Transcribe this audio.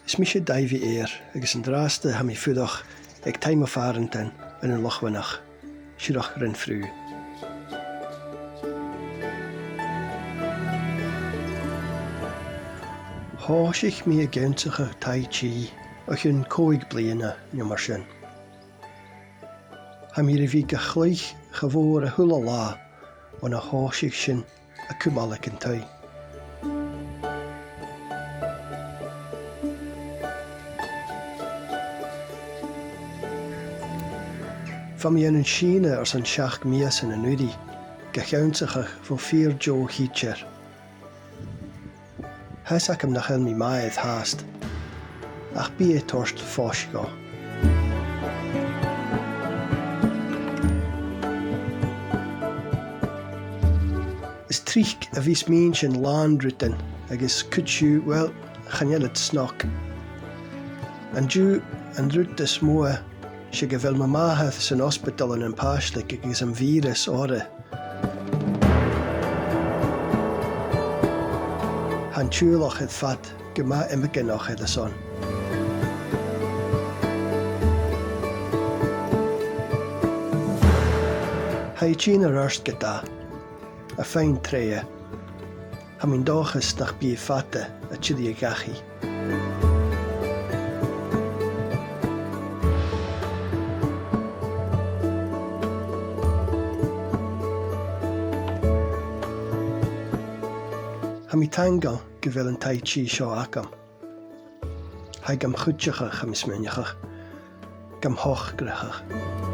Is mis Daibhidh Eyre, agus an drásta ha mi fudach ag taim a farantain in an lochwanach, siadach rin frú. Háisich mi a gceantacha taití ach an 5 bliana nio mar sin. Ha mi ra bhí go chluich chomhór a thula lá ón a háisich sin a cumálach an taith. Fa mi an síne ar san 7 mías in an uiri, go cheantacha fó 4 jo hítear. Heas ac am nach mi maidd haast, ach bí é torst fós go. Is trích a bhís mín sin lán rutain agus cútsiú, well, chanelad snoch. An dú an rút is móa sé go bhfuil ma maitheth san ospital an páislik agus an vírus ára. Han túlach het fat go ma imigenach het a son. Ha tjín ar arst geta, a fein treie, ha min dachas nach bí fatte a tjidi a gachi. Ha mi tangal go bhfuil an taití seo acham. Ha gam chuteachach am ismeniachach, gam hochgrachach.